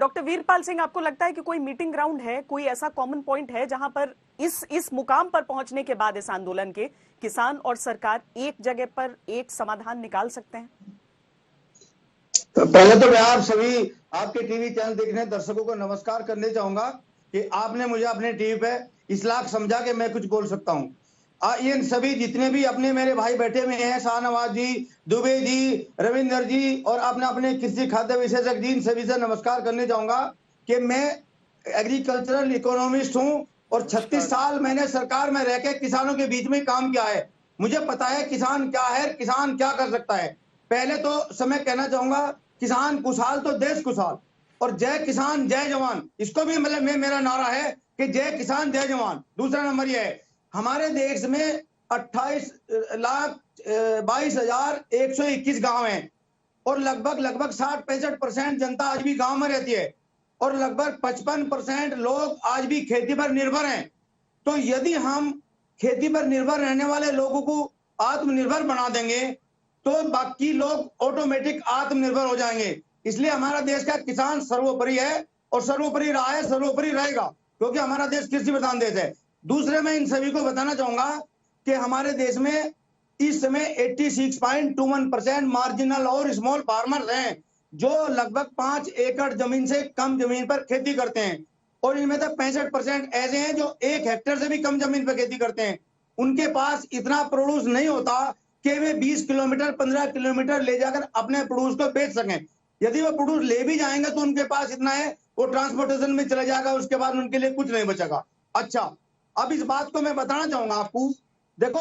Doctor Veerpal Singh, आपको लगता है कि कोई मीटिंग ग्राउंड है, कोई ऐसा कॉमन पॉइंट है जहां पर इस मुकाम पर पहुंचने के बाद इस आंदोलन के किसान और सरकार एक जगह पर एक समाधान निकाल सकते हैं? तो पहले तो मैं आप सभी आपके टीवी चैनल देखने दर्शकों को नमस्कार करने चाहूंगा कि आपने मुझे अपने टीवी पे इस लाख समझा के मैं कुछ बोल सकता हूं। इन सभी जितने भी अपने मेरे भाई बैठे हुए हैं, शाहनवाज जी, दुबे जी, रविंदर जी और अपने कृषि खाद्य विशेषज्ञ जी, इन सभी से नमस्कार करने चाहूंगा कि मैं एग्रीकल्चरल इकोनॉमिस्ट हूं और 36 साल मैंने सरकार में रह के किसानों के बीच में काम किया है। मुझे पता है किसान क्या है, किसान क्या कर सकता है। पहले तो समय कहना चाहूंगा, किसान खुशहाल तो देश खुशहाल, और जय किसान जय जवान, इसको भी मतलब मेरा नारा है कि जय किसान जय जवान। दूसरा नंबर यह है, हमारे देश में 28,22,121 गांव हैं और लगभग 60-65% जनता आज भी गांव में रहती है और लगभग 55% लोग आज भी खेती पर निर्भर हैं। तो यदि हम खेती पर निर्भर रहने वाले लोगों को आत्मनिर्भर बना देंगे तो बाकी लोग ऑटोमेटिक आत्मनिर्भर हो जाएंगे। इसलिए हमारा देश का किसान सर्वोपरि है और सर्वोपरि रहा है, सर्वोपरि रहेगा, क्योंकि हमारा देश कृषि प्रधान देश है। दूसरे मैं इन सभी को बताना चाहूंगा कि हमारे देश में इस समय 86.21% मार्जिनल और स्मॉल फार्मर्स हैं जो लगभग 5 एकड़ जमीन से कम जमीन पर खेती करते हैं और इनमें से 65% ऐसे हैं जो 1 हेक्टेयर से भी कम जमीन पर खेती करते हैं। उनके पास इतना प्रोड्यूस नहीं होता कि वे 20 किलोमीटर 15 किलोमीटर ले जाकर अपने प्रोड्यूस को बेच सकें। यदि वो प्रोड्यूस ले भी जाएंगे तो उनके पास इतना है, वो ट्रांसपोर्टेशन में चला जाएगा, उसके बाद उनके लिए कुछ नहीं बचेगा। अच्छा, अब इस बात को मैं बताना चाहूंगा आपको। देखो,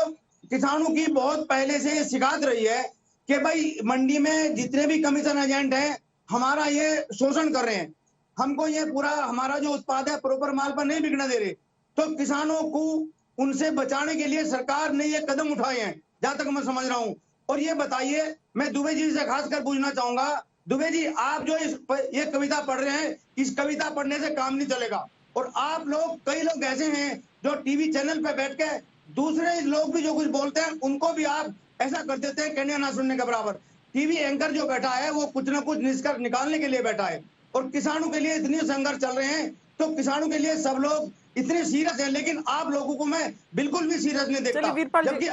किसानों की बहुत पहले से ये शिकायत रही है कि भाई मंडी में जितने भी कमीशन एजेंट हैं हमारा ये शोषण कर रहे हैं, हमको ये पूरा हमारा जो उत्पाद है प्रॉपर माल पर नहीं बिकने दे रहे। तो किसानों को उनसे बचाने के लिए सरकार ने ये कदम उठाए हैं, जहां तक मैं समझ रहा हूं। और ये बताइए, मैं दुबे जी से खासकर पूछना चाहूंगा, दुबे जी आप जो ये कविता पढ़ रहे हैं, इस कविता पढ़ने से काम नहीं चलेगा। और आप लोग, कई लोग ऐसे हैं जो टीवी चैनल पे बैठ के दूसरे लोग भी जो कुछ बोलते हैं उनको भी आप ऐसा कर देते हैं कहने ना सुनने के बराबर। टीवी एंकर जो बैठा है वो कुछ ना कुछ निष्कर्ष निकालने के लिए बैठा है और किसानों के लिए इतने संघर्ष चल रहे हैं, तो किसानों के लिए सब लोग इतने सीरियस हैं, लेकिन आप लोगों को मैं बिल्कुल भी सीरियस नहीं देखता। वीरपाल जी,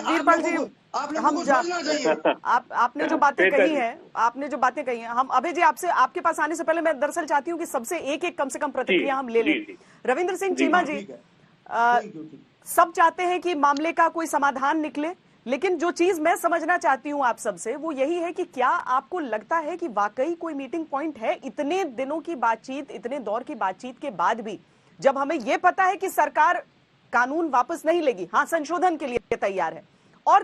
आप लोगों को समझना चाहिए। आपने जो बातें कही हैं, हम अभय जी आपसे, आपके पास आने से पहले मैं दरअसल चाहती हूँ कि सबसे एक कम से कम प्रतिक्रिया हम ले लें। रविंद्र सिंह चीमा जी, सब चाहते हैं कि मामले का कोई समाधान निकले, लेकिन जो चीज मैं समझना चाहती हूं आप सबसे वो यही है कि क्या आपको लगता है कि वाकई कोई मीटिंग पॉइंट है? इतने दिनों की बातचीत, इतने दौर की बातचीत के बाद भी जब हमें यह पता है कि सरकार कानून वापस नहीं लेगी, हाँ संशोधन के लिए तैयार है, और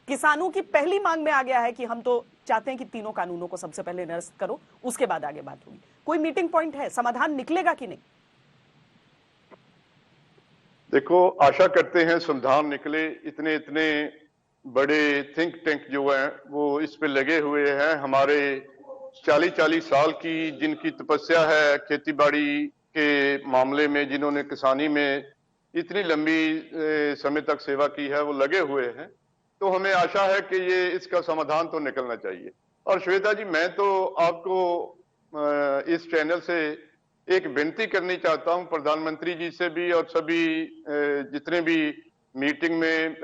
किसानों की पहली मांग में आ गया है कि हम तो चाहते हैं कि तीनों कानूनों को सबसे पहले निरस्त करो, उसके बाद आगे बात होगी, कोई मीटिंग पॉइंट है? समाधान निकलेगा कि नहीं? देखो, आशा करते हैं समाधान निकले। इतने बड़े थिंक टैंक जो है वो इस पे लगे हुए हैं। हमारे 40 साल की जिनकी तपस्या है खेती बाड़ी के मामले में, जिन्होंने किसानी में इतनी लंबी समय तक सेवा की है, वो लगे हुए हैं। तो हमें आशा है कि ये इसका समाधान तो निकलना चाहिए। और श्वेता जी, मैं तो आपको इस चैनल से एक विनती करनी चाहता हूं, प्रधानमंत्री जी से भी और सभी जितने भी मीटिंग में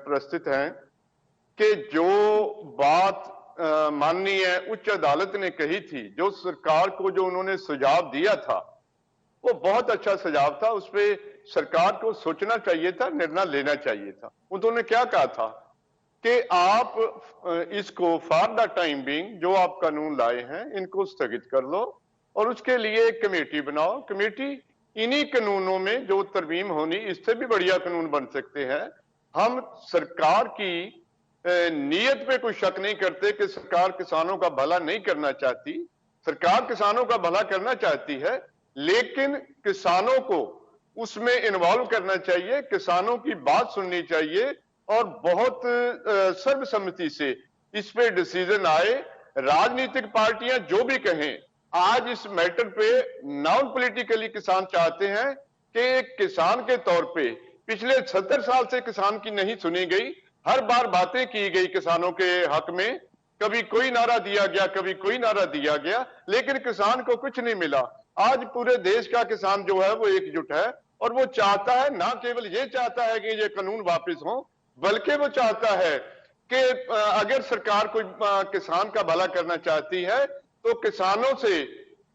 प्रस्तुत हैं, कि जो बात माननीय उच्च अदालत ने कही थी, जो सरकार को जो उन्होंने सुझाव दिया था, वो बहुत अच्छा सुझाव था। उस पर सरकार को सोचना चाहिए था, निर्णय लेना चाहिए था। उन्होंने क्या कहा था कि आप इसको फॉर द टाइम बीइंग जो आप कानून लाए हैं इनको स्थगित कर लो और उसके लिए एक कमेटी बनाओ। कमेटी इन्हीं कानूनों में जो तरमीम होनी, इससे भी बढ़िया कानून बन सकते हैं। हम सरकार की नीयत पे कोई शक नहीं करते कि सरकार किसानों का भला नहीं करना चाहती। सरकार किसानों का भला करना चाहती है, लेकिन किसानों को उसमें इन्वॉल्व करना चाहिए, किसानों की बात सुननी चाहिए और बहुत सर्वसम्मति से इस पे डिसीजन आए। राजनीतिक पार्टियां जो भी कहें, आज इस मैटर पे नॉन पॉलिटिकली किसान चाहते हैं कि एक किसान के तौर पे पिछले 70 साल से किसान की नहीं सुनी गई, हर बार बातें की गई किसानों के हक में, कभी कोई नारा दिया गया, कभी कोई नारा दिया गया, लेकिन किसान को कुछ नहीं मिला। आज पूरे देश का किसान जो है वो एकजुट है और वो चाहता है, ना केवल ये चाहता है कि ये कानून वापस हो, बल्कि वो चाहता है कि अगर सरकार कोई किसान का भला करना चाहती है तो किसानों से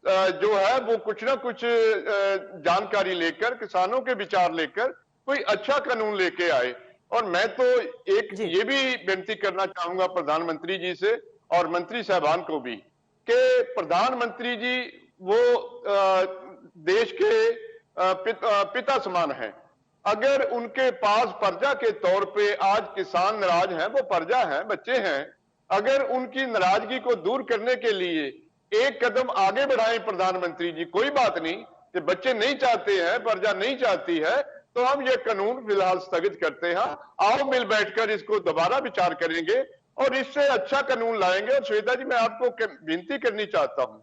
जो है वो कुछ ना कुछ जानकारी लेकर, किसानों के विचार लेकर कोई अच्छा कानून लेके आए। और मैं तो एक ये भी विनती करना चाहूंगा प्रधानमंत्री जी से और मंत्री साहबान को भी कि प्रधानमंत्री जी वो देश के पिता समान हैं। अगर उनके पास प्रजा के तौर पे आज किसान नाराज हैं, वो प्रजा हैं, बच्चे हैं, अगर उनकी नाराजगी को दूर करने के लिए एक कदम आगे बढ़ाएं प्रधानमंत्री जी, कोई बात नहीं कि बच्चे नहीं चाहते हैं, प्रजा नहीं चाहती है, तो हम ये कानून फिलहाल स्थगित करते हैं, आओ मिल बैठकर इसको दोबारा विचार करेंगे और इससे अच्छा कानून लाएंगे। और श्वेता जी, मैं आपको विनती करनी चाहता हूं